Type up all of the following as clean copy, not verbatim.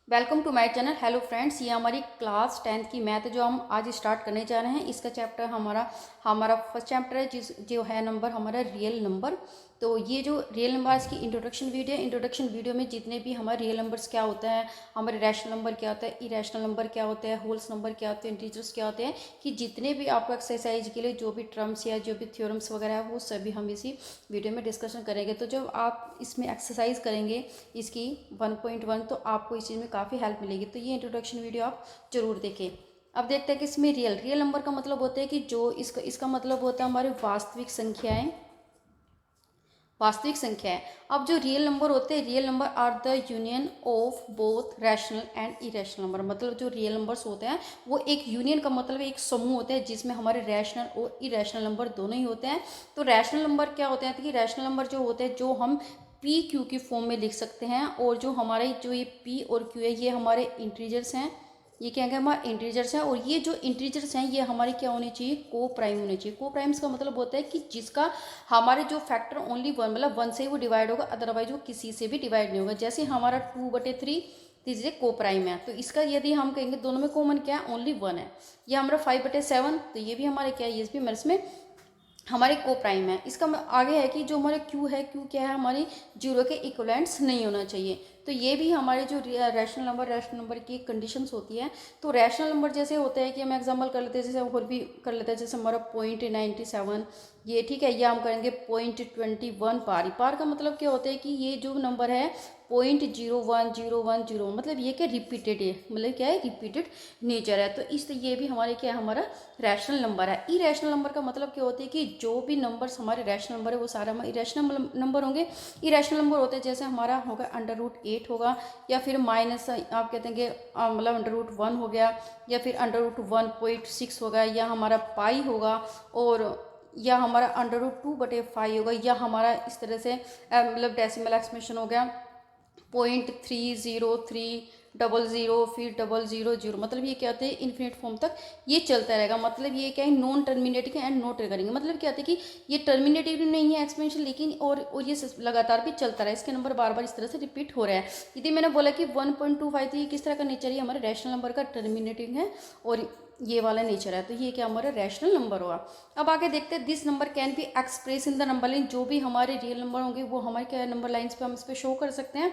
Welcome to my channel. Hello friends, ये हमारी class 10th की मैथ जो हम आज स्टार्ट करने जा रहे हैं। इसका चैप्टर हमारा हमारा फर्स्ट चैप्टर है जो है नंबर हमारा रियल नंबर। तो ये जो रियल नंबर इसकी इंट्रोडक्शन वीडियो है। इंट्रोडक्शन वीडियो में जितने भी हमारे रियल नंबर्स क्या होता है, हमारे रैशनल नंबर क्या होता है, इरेशनल नंबर क्या होता है, होल्स नंबर क्या होते हैं, इंटीजर्स क्या होते हैं, कि जितने भी आपको एक्सरसाइज के लिए जो भी टर्म्स या जो भी थ्योरम्स वगैरह है वो सभी हम इसी वीडियो में डिस्कशन करेंगे। तो जब आप इसमें एक्सरसाइज करेंगे इसकी 1.1 तो आपको इस चीज़ में काफ़ी हेल्प मिलेगी। तो ये इंट्रोडक्शन वीडियो आप जरूर देखें। अब देखते हैं कि इसमें रियल नंबर का मतलब होता है कि जो इसका मतलब होता है हमारी वास्तविक संख्याएं, वास्तविक संख्या है। अब जो रियल नंबर होते हैं, real number are the union of both rational and irrational number. मतलब जो रियल नंबर्स होते हैं वो एक यूनियन का मतलब एक समूह होता है जिसमें हमारे रैशनल और इरेशनल नंबर दोनों ही होते हैं। तो रैशनल नंबर क्या होते हैं कि रैशनल नंबर जो होते हैं जो हम पी क्यू की फॉर्म में लिख सकते हैं, और जो हमारे जो ये पी और क्यू है ये हमारे इंटीजर्स हैं। ये क्या है हमारे इंटीजर्स हैं, और ये जो इंटीजर्स हैं ये हमारे क्या होने चाहिए, को प्राइम होने चाहिए। को प्राइम्स का मतलब होता है कि जिसका हमारे जो फैक्टर ओनली वन, मतलब वन से ही वो डिवाइड होगा, अदरवाइज वो किसी से भी डिवाइड नहीं होगा। जैसे हमारा 2/3 तीसरे को प्राइम है, तो इसका यदि हम कहेंगे दोनों में कॉमन क्या है, ओनली वन है। ये हमारा 5/7, तो ये भी हमारे क्या है, ये भी हमारे इसमें हमारे को प्राइम है। इसका आगे है कि जो हमारे क्यू है, क्यू क्या है, हमारी जीरो के इक्वलेंट्स नहीं होना चाहिए। तो ये भी हमारे जो रैशनल नंबर की कंडीशंस होती है। तो रैशनल नंबर जैसे होते हैं कि हम एग्जांपल कर लेते हैं, जैसे और भी कर लेते हैं, जैसे हमारा 0.97 ये ठीक है, ये हम करेंगे 0.21 पार का मतलब क्या होता है कि ये जो नंबर है 0.010101, मतलब ये क्या रिपीटेड है, मतलब क्या है रिपीटेड नेचर है। तो इस ये भी हमारे क्या है, हमारा रैशनल नंबर है। इरेशनल नंबर का मतलब क्या होता है कि जो भी नंबर्स हमारे रैशनल नंबर है वो सारे हमारे इरेशनल नंबर होंगे। इरेशनल नंबर होते हैं जैसे हमारा होगा √8 होगा, या फिर माइनस आप कहते हैं कि मतलब √1 हो गया, या फिर √1.6 होगा, या हमारा पाई होगा, और या हमारा √2/5 होगा, या हमारा इस तरह से मतलब डेसिमल एक्सप्रेशन हो गया 0.30300, फिर 000, मतलब ये क्या होते हैं इन्फिनिट फॉर्म तक ये चलता रहेगा। मतलब ये क्या है, non terminating and not recurring. मतलब क्या होता है कि ये टर्मिनेटिव नहीं है एक्सपेंशन, लेकिन और ये लगातार भी चलता रहा है, इसके नंबर बार बार इस तरह से रिपीट हो रहा है। यदि मैंने बोला कि 1.25 तो ये किस तरह का नेचर है, हमारे रैशनल नंबर का टर्मिनेटिंग है और ये वाला नेचर है। तो ये क्या हमारा रैशनल नंबर हुआ। अब आगे देखते हैं, this number can be express in the number line. जो भी हमारे रियल नंबर होंगे वो हमारे क्या नंबर लाइन्स पे हम इस पर शो कर सकते हैं।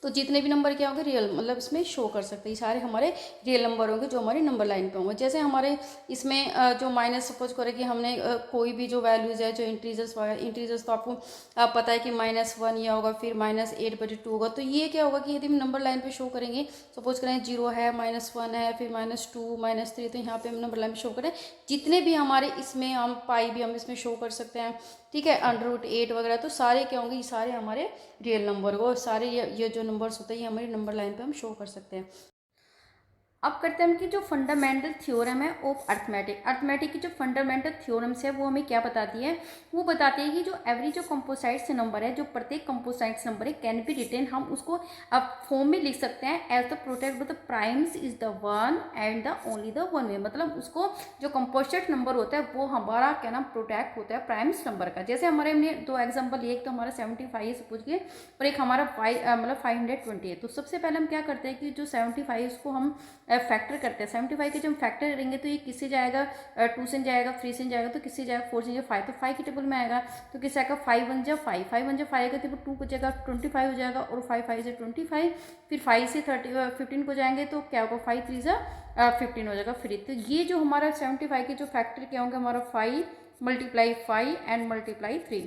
तो जितने भी नंबर क्या होंगे रियल, मतलब इसमें शो कर सकते हैं, ये सारे हमारे रियल नंबर होंगे जो हमारे नंबर लाइन पे होंगे। जैसे हमारे इसमें जो माइनस, सपोज करें कि हमने कोई भी जो वैल्यूज़ है जो इंटीजर्स वगैरह, इंटीजर्स तो आपको पता है कि -1 यह होगा, फिर -8/2 होगा। तो ये क्या होगा कि यदि हम नंबर लाइन पे शो करेंगे, सपोज करें 0 है, -1 है, फिर -2 -3, तो यहाँ पे हम नंबर लाइन पे शो करें जितने भी हमारे इसमें, हम पाई भी हम इसमें शो कर सकते हैं, ठीक है, √8 वगैरह, तो सारे क्या होंगे, ये सारे हमारे रियल नंबर को, सारे ये जो नंबर्स होते हैं ये हमारी नंबर लाइन पे हम शो कर सकते हैं। अब करते हैं कि जो फंडामेंटल थ्योरम है ऑफ अर्थमेटिक की जो फंडामेंटल थ्योरम्स है वो हमें क्या बताती है, वो बताती है कि जो एवरी जो कंपोसाइट्स नंबर है, जो प्रत्येक कंपोसाइट्स नंबर है, कैन बी रिटेन, हम उसको अब फॉर्म में लिख सकते हैं as the product of the primes is the one and the only the one way. मतलब उसको जो कंपोजिट नंबर होता है वो हमारा क्या नाम प्रोडक्ट होता है प्राइम्स नंबर का। जैसे हमारे हमने दो एग्जाम्पल लिए, एक तो हमारा 75 है सपोज के, और एक हमारा 520 है। तो सबसे पहले हम क्या करते हैं कि जो 75 उसको हम फैक्टर करते हैं। 75 के जब हम फैक्टर करेंगे तो ये किससे जाएगा, 2 से जाएगा, 3 से जाएगा, तो किससे जाएगा, 4 से जाएगा 5, तो 5 की टेबल में आएगा। तो किससे आएगा 5 1 जा 5, 5 1 जा 5 आएगा, तो 2 को जगह 25 हो जाएगा, और 5 5 से 25, फिर 5 से 15 को जाएंगे तो क्या होगा, 5 3 जा 15 हो जाएगा फ्री। तो ये जो हमारा 75 के जो फैक्टर क्या होंगे, हमारा 5 × 5 एंड × 3,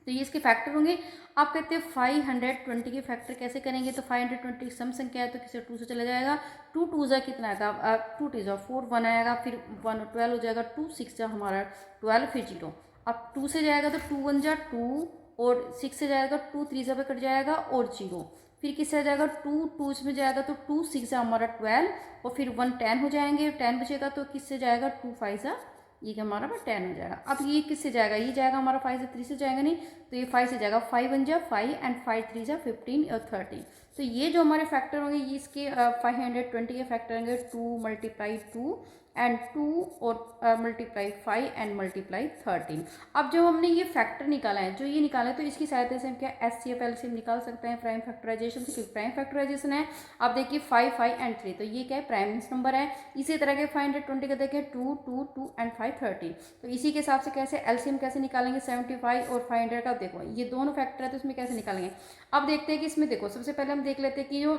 तो ये इसके फैक्टर होंगे। आप कहते हैं 520 के फैक्टर कैसे करेंगे, तो 520 सम संख्या है तो किसी 2 से चला जाएगा, 2 2 जा कितना आएगा, 2 2 जा 4 1 आएगा, फिर 1 12 हो जाएगा, 2 6 जा हमारा 12, फिर 0। अब 2 से जाएगा तो 2 1 जा 2, और 6 से जाएगा 2 3 जा पे कट जाएगा, और 0। फिर किससे आ जाएगा 2 2 इसमें जाएगा तो 2 6 जा हमारा 12, और फिर 1 10 हो जाएंगे, 10 बचेगा तो किससे जाएगा 2 5 जा, ये हमारा 10 हो जाएगा। अब ये किससे जाएगा, ये जाएगा हमारा 5 से 3 से जाएगा नहीं, तो ये 5 से जाएगा, 5 1 जा 5 एंड 5 3 जा 15 और 30। तो ये जो हमारे फैक्टर होंगे ये इसके 520 के फैक्टर होंगे 2 × 2 एंड 2 और मल्टीप्लाई 5 एंड मल्टीप्लाई 13। अब जो हमने ये फैक्टर निकाला है, जो ये निकाला है, तो इसकी सहायता से हम क्या HCF LCM निकाल सकते हैं प्राइम फैक्टराइजेशन से, क्योंकि प्राइम फैक्टराइजेशन है। अब देखिए 5 5 एंड 3, तो ये क्या है, प्राइम नंबर है। इसी तरह के 520 का देखिए 2 2 2 एंड 5 13। तो इसी के हिसाब से कैसे LCM कैसे निकालेंगे 75 और 500 का। देखो ये दोनों फैक्टर है तो इसमें कैसे निकालेंगे। अब देखते हैं कि इसमें देखो सबसे पहले हम देख लेते हैं कि जो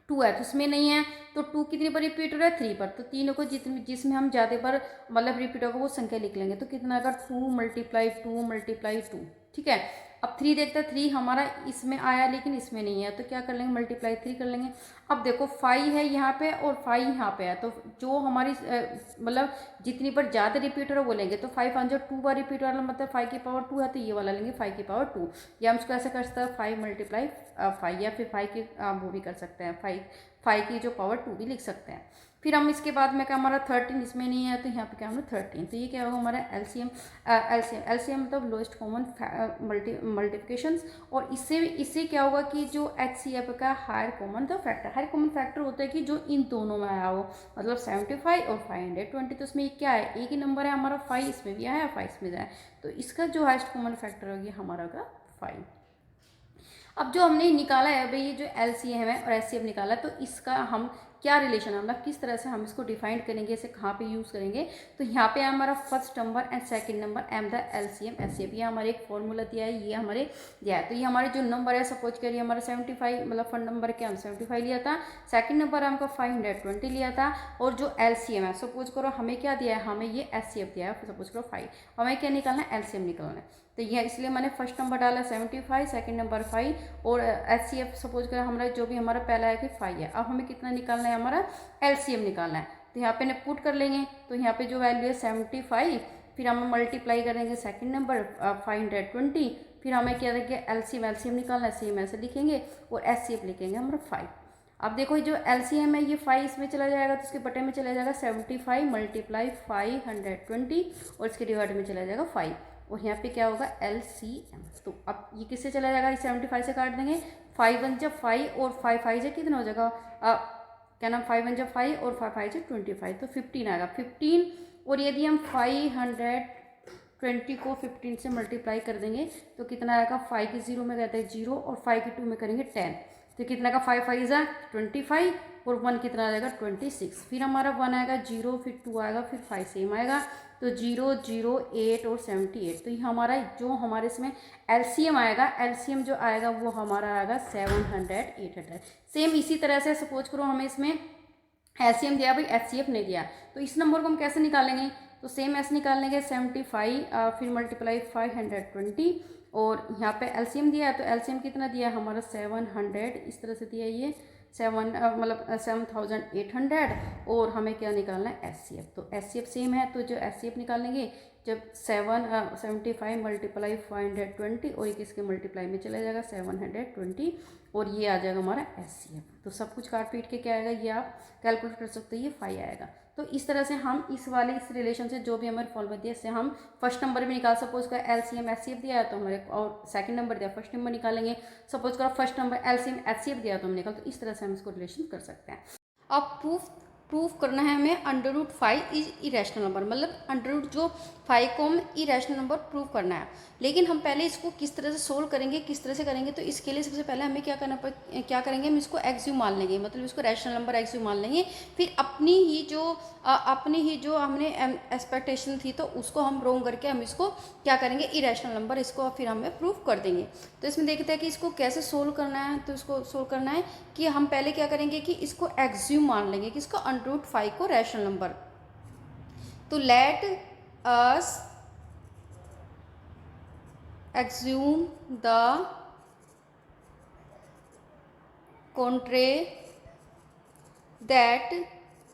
2 है तो इसमें नहीं है, तो 2 कितने पर रिपीट हो रहा है, 3 पर। तो तीनों को जिसमें हम ज़्यादा पर मतलब रिपीट होगा वो संख्या लिख लेंगे। तो कितना आएगा 2 मल्टीप्लाई 2 मल्टीप्लाई 2, ठीक है। अब 3 देखते हैं, 3 हमारा इसमें आया लेकिन इसमें नहीं है, तो क्या कर लेंगे, मल्टीप्लाई 3 कर लेंगे। अब देखो 5 है यहाँ पे और 5 यहाँ पे है, तो जो हमारी मतलब जितनी पर ज़्यादा रिपीट हो रहा है वो लेंगे। तो 5 5 2 बार रिपीट हो रहा है, मतलब 5 की पावर 2 है, तो ये वाला लेंगे 5 की पावर 2। या हम इसको ऐसे कर सकते हैं 5 मल्टीप्लाई 5, या फिर 5 की वो भी कर सकते हैं, 5 की जो पावर 2 भी लिख सकते हैं। फिर हम इसके बाद में क्या, हमारा 13 इसमें नहीं है, तो यहाँ पे क्या हमारा 13। तो ये क्या होगा हमारा एलसीएम मतलब लोएस्ट कॉमन मल्टीप्लिकेशंस। और इससे क्या होगा कि जो HCF का higher common the factor, higher common factor होता है कि जो इन दोनों में आया हो, मतलब 75 और 520। तो इसमें क्या है, एक ही नंबर है हमारा 5, इसमें भी आया 5 इसमें जाए, तो इसका जो हाइस्ट कॉमन फैक्टर होगी हमारा का 5। अब जो हमने निकाला है भाई, ये जो LCM है और HCF निकाला, तो इसका हम क्या रिलेशन है, मतलब किस तरह से हम इसको डिफाइन करेंगे, इसे कहाँ पे यूज़ करेंगे। तो यहाँ पे हमारा first number and second number am the LCM HCF, ये हमारे एक फॉर्मूला दिया है, ये हमारे दिया है। तो ये हमारे जो नंबर है, सपोज करिए हमारा 75, मतलब फर्स्ट नंबर क्या हम 75 लिया था, सेकंड नंबर हमको 520 लिया था, और जो LCM है सपोज करो हमें क्या दिया है, हमें ये HCF दिया है, सपोज करो 5, हमें क्या निकालना है, LCM निकालना है। तो ये इसलिए मैंने फर्स्ट नंबर डाला 75, सेकंड नंबर 5, और HCF सपोज कर हमारा जो भी हमारा पहला है कि 5 है। अब हमें कितना निकालना है, हमारा LCM निकालना है। तो यहाँ पे पुट कर लेंगे, तो यहाँ पे जो वैल्यू है 75, फिर हम मल्टीप्लाई करेंगे सेकंड नंबर 520, फिर हमें क्या देंगे LCM निकालना है, सेम ऐसे लिखेंगे, और HCF लिखेंगे हमारा 5। अब देखो ये जो LCM है ये 5 इसमें चला जाएगा, तो इसके बटे में चला जाएगा 75 मल्टीप्लाई 520, और इसके डिवाइड में चला जाएगा 5, और यहाँ पे क्या होगा LCM। तो अब ये किससे चला जाएगा, 75 से काट देंगे, 5 1 जब 5 और 5 5 से कितना हो जाएगा, क्या नाम 5 1 जब 5 और 5 5 से 25, तो 15 आएगा 15। और यदि हम 520 को 15 से मल्टीप्लाई कर देंगे तो कितना आएगा, 5 की 0 में रहता है 0, और 5 की 2 में करेंगे 10, तो कितना का 5 5 जा 25, और 1 कितना आ जाएगा 26। फिर हमारा 1 आएगा 0, फिर 2 आएगा, फिर 5 सेम आएगा, तो 0 0 8 और 78। तो ये हमारा जो हमारे इसमें LCM आएगा, LCM जो आएगा वो हमारा आएगा 700 800। सेम इसी तरह से सपोज करो हमें इसमें LCM दिया भाई, HCF नहीं दिया, तो इस नंबर को हम कैसे निकालेंगे, तो सेम ऐसे निकाल लेंगे 75 फिर मल्टीप्लाई 520, और यहाँ पे LCM दिया है, तो LCM कितना दिया है हमारा 700, इस तरह से दिया है ये 7800, और हमें क्या निकालना है HCF। तो HCF सेम है, तो जो HCF निकालेंगे जब 75 मल्टीप्लाई 520, और एक इसके मल्टीप्लाई में चला जाएगा 720, और ये आ जाएगा हमारा HCF। तो सब कुछ काट पीट के क्या आएगा, ये आप कैलकुलेट कर सकते हो, ये 5 आएगा। तो इस तरह से हम इस रिलेशन से जो भी हमारे फॉर्मूला दिया, इससे हम फर्स्ट नंबर भी निकाल, सपोज का LCM HCF दिया है तो हमारे, और सेकंड नंबर दिया फर्स्ट नंबर निकालेंगे, सपोज करो फर्स्ट नंबर LCM HCF दिया तो हम निकाल, तो इस तरह से हम इसको रिलेशन कर सकते हैं। अब प्रूफ करना है हमें √5 इज इरेशनल नंबर, मतलब √ जो 5 को हम इरेशनल नंबर प्रूव करना है। लेकिन हम पहले इसको किस तरह से सोल्व करेंगे, किस तरह से करेंगे, तो इसके लिए सबसे पहले हमें क्या करेंगे, हम इसको एक्सिव मान लेंगे, मतलब इसको रैशनल नंबर एक्सिव मान लेंगे। फिर अपनी ही जो हमने एक्सपेक्टेशन थी तो उसको हम रोंग करके हम इसको क्या करेंगे, इरेशनल नंबर, इसको फिर हमें प्रूफ कर देंगे। तो इसमें देखते हैं कि इसको कैसे सोल्व करना है। तो इसको सोल्व करना है कि हम पहले क्या करेंगे कि इसको एक्सिव मान लेंगे, कि इसको √5 को रैशनल नंबर। तो let us assume the contrary that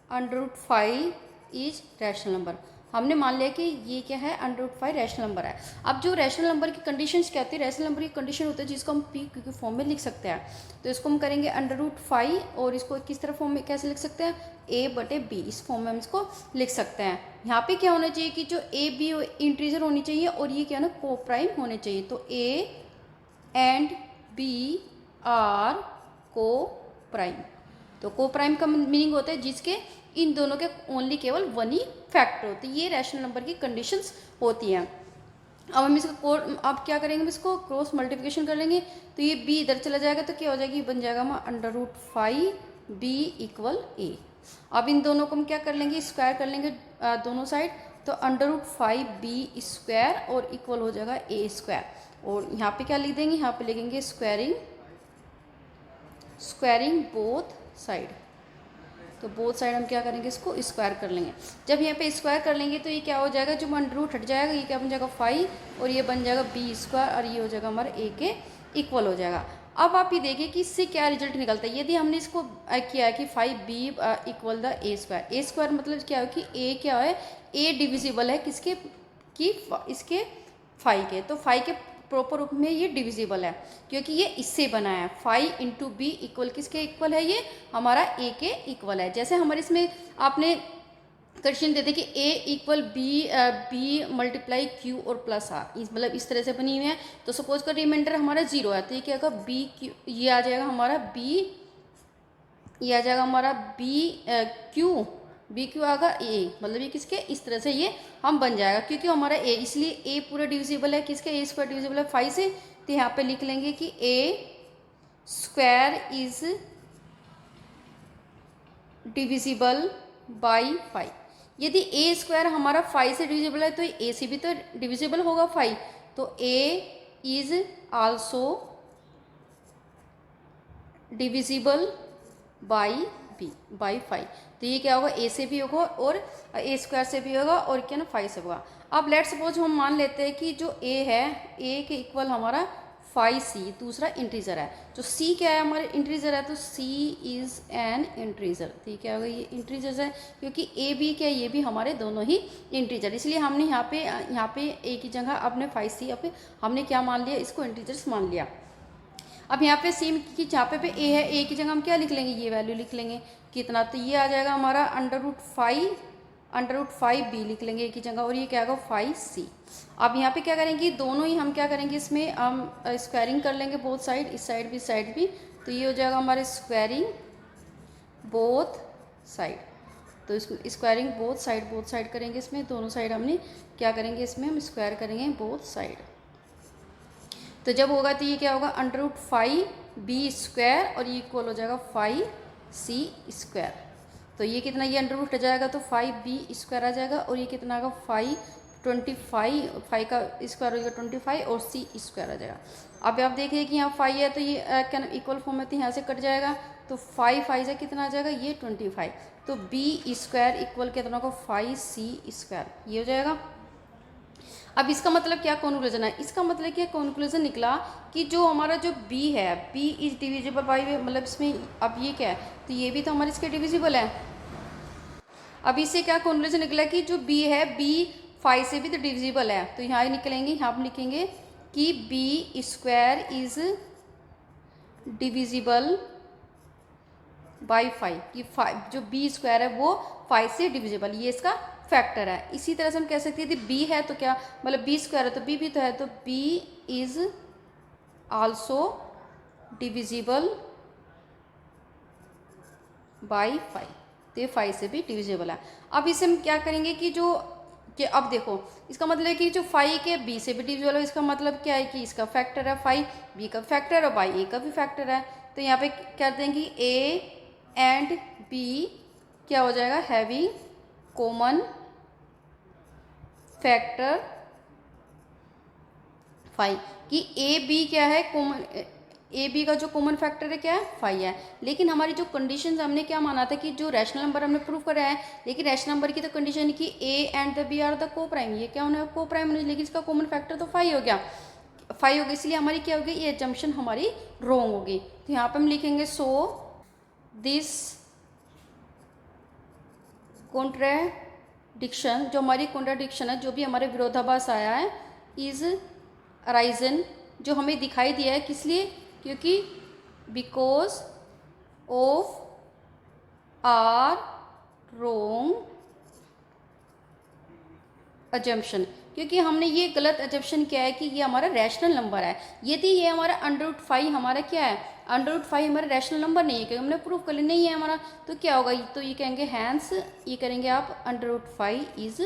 √5 is rational number. हमने मान लिया कि ये क्या है, √5 रैशनल नंबर है। अब जो रैशनल नंबर की कंडीशंस क्या होती है, रैशनल नंबर की कंडीशन होती है जिसको हम P के फॉर्म में लिख सकते हैं। तो इसको हम करेंगे √5, और इसको किस तरह फॉर्म में कैसे लिख सकते हैं, A/B, इस फॉर्म में हम इसको लिख सकते हैं। यहाँ पे क्या होना चाहिए कि जो A/B इंटीजर होनी चाहिए, और ये क्या ना को प्राइम होने चाहिए। तो A एंड B आर को प्राइम। तो को प्राइम का मीनिंग होता है जिसके इन दोनों के ओनली केवल वन ही फैक्टर होते हैं। ये रैशनल नंबर की कंडीशंस होती हैं। अब हम इसको अब क्या करेंगे, हम इसको क्रॉस मल्टीप्लिकेशन कर लेंगे, तो ये b इधर चला जाएगा तो क्या हो जाएगी, बन जाएगा हमारा √5 b इक्वल a। अब इन दोनों को हम क्या कर लेंगे, स्क्वायर कर लेंगे दोनों साइड, तो √5 b स्क्वायर और इक्वल हो जाएगा a स्क्वायर। और यहाँ पे क्या लिख देंगे, यहाँ पे लिखेंगे स्क्वायरिंग बोथ साइड। तो बोथ साइड हम क्या करेंगे, इसको स्क्वायर कर लेंगे। जब यहाँ पे स्क्वायर कर लेंगे तो ये क्या हो जाएगा, जो √ हट जाएगा, ये क्या बन जाएगा 5 और ये बन जाएगा b स्क्वायर और ये हो जाएगा हमारा a के इक्वल हो जाएगा। अब आप ये देखिए कि इससे क्या रिजल्ट निकलता है। यदि हमने इसको किया है कि 5b equal the a square मतलब क्या है कि a क्या है, a डिविजिबल है किसके कि इसके 5 के, तो 5 के प्रॉपर रूप में ये डिविजिबल है क्योंकि ये इससे बना है। 5 × b इक्वल किसके इक्वल है, ये हमारा a के इक्वल है। जैसे हमारे इसमें आपने क्वेश्चन देते कि a equal b multiply q और प्लस r, मतलब इस तरह से बनी हुई है। तो सपोज कर रिमाइंडर हमारा 0 है, तो ये क्या होगा b q, ये आ जाएगा हमारा b, ये आ जाएगा हमारा b क्यू आएगा a, मतलब ये किसके इस तरह से ये हम बन जाएगा क्योंकि हमारा a, इसलिए a पूरा डिविजिबल है किसके, a स्क्वायर डिविजिबल है 5 से। तो यहाँ पे लिख लेंगे कि a square is divisible by 5। यदि a स्क्वायर हमारा 5 से डिविजिबल है तो a से भी तो डिविजिबल होगा 5, तो a is also divisible by 5। तो ये क्या होगा, a से भी होगा और a स्क्वायर से भी होगा और क्या ना 5 से होगा। अब लेट सपोज हम मान लेते हैं कि जो a है, a के इक्वल हमारा 5c दूसरा इंटीजर है। जो c क्या है, हमारे इंटीजर है, तो c इज एन इंटीजर। तो ये क्या होगा, ये इंटीजर है क्योंकि a b क्या है, ये भी हमारे दोनों ही इंटीजर, इसलिए हमने यहाँ पे a की जगह अपने 5c हमने क्या मान लिया, इसको इंटीजर्स मान लिया। अब यहाँ पे सी की जहाँ पे a है, a की जगह हम क्या लिख लेंगे, ये वैल्यू लिख लेंगे कितना, तो ये आ जाएगा हमारा √5b लिख लेंगे a की जगह और ये क्या आएगा 5c। अब यहाँ पे क्या करेंगे, दोनों ही हम क्या करेंगे, इसमें हम स्क्वायरिंग कर लेंगे बोथ साइड, इस साइड भी, तो ये हो जाएगा हमारे स्क्वायरिंग बोथ साइड। तो इसको स्क्वायरिंग बोथ साइड करेंगे, इसमें दोनों साइड हमने क्या करेंगे, इसमें हम स्क्वायर करेंगे बोथ साइड। तो जब होगा तो ये क्या होगा √5b स्क्वायर और ये इक्वल हो जाएगा 5c स्क्वायर। तो ये कितना, ये अंडर रूट जाएगा तो 5b स्क्वायर आ जाएगा और ये कितना आएगा 5 का स्क्वायर हो जाएगा 25 और c स्क्वायर आ जाएगा। अब आप देखिए कि यहाँ 5 है तो ये क्या इक्वल फॉर्म है तो यहाँ से कट जाएगा, तो 5 से कितना आ जाएगा, ये 25, तो b स्क्वायर इक्वल कितना होगा 5c स्क्वायर, ये हो जाएगा। अब इसका मतलब क्या कंक्लूजन है, इसका मतलब क्या कंक्लूजन निकला कि जो हमारा जो b है, b इज डिविजिबल बाई, मतलब इसमें अब ये क्या है, तो ये भी तो हमारे इसके डिविजिबल है। अब इससे क्या कंक्लूजन निकला कि जो b है, b 5 से भी तो डिविजिबल है, तो यहाँ निकलेंगे, यहाँ हम लिखेंगे कि b square is divisible by 5, कि 5 जो b स्क्वायर है वो 5 से डिविजिबल, ये इसका फैक्टर है। इसी तरह से हम कह सकते हैं कि b है तो क्या, मतलब b स्क्वायर है तो b भी तो है, तो b is also divisible by 5, तो ये 5 से भी डिविजिबल है। अब इसे हम क्या करेंगे कि अब देखो इसका मतलब है कि जो 5 के b से भी डिविजिबल है, इसका मतलब क्या है कि इसका फैक्टर है 5, b का फैक्टर है और बाई a का भी फैक्टर है। तो यहाँ पे क्या देंगे a एंड b क्या हो जाएगा, हैविंग कॉमन फैक्टर 5, कि ए बी क्या है, कॉमन ए बी का जो कॉमन फैक्टर है क्या है 5 है। लेकिन हमारी जो कंडीशन हमने क्या माना था कि जो रैशनल नंबर हमने प्रूव करा है, लेकिन रैशनल नंबर की तो कंडीशन कि A and the B are the coprime, ये क्या होना को प्राइम, लेकिन इसका कॉमन फैक्टर तो 5 हो गया, इसलिए हमारी क्या होगी, ये एजम्पशन हमारी रॉन्ग होगी। तो यहाँ पे हम लिखेंगे सो दिस कॉन्ट्राडिक्शन, जो हमारी कॉन्ट्राडिक्शन है, जो भी हमारे विरोधाभास आया है, इज अराइजन, जो हमें दिखाई दिया है किस लिए, क्योंकि because of our wrong assumption, क्योंकि हमने ये गलत एजम्पशन किया है कि ये हमारा रैशनल नंबर है। यदि ये हमारा √5 हमारा क्या है, √5 हमारा रैशनल नंबर नहीं है, क्योंकि हमने प्रूव कर लिया नहीं है हमारा, तो क्या होगा, तो ये कहेंगे हैंस, ये करेंगे आप √5 इज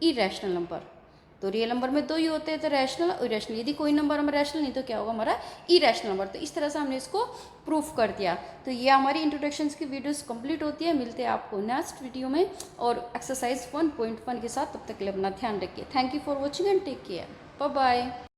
इरेशनल नंबर। तो रियल नंबर में दो ही होते हैं, तो रैशनल और इरेशनल। यदि कोई नंबर हमारा रैशनल नहीं तो क्या होगा, हमारा इरेशनल नंबर। तो इस तरह से हमने इसको प्रूफ कर दिया। तो ये हमारी इंट्रोडक्शंस की वीडियोस कंप्लीट होती है। मिलते हैं आपको नेक्स्ट वीडियो में और एक्सरसाइज 1.1 के साथ। तब तक के लिए अपना ध्यान रखिए। Thank you for watching and take care. Bye bye.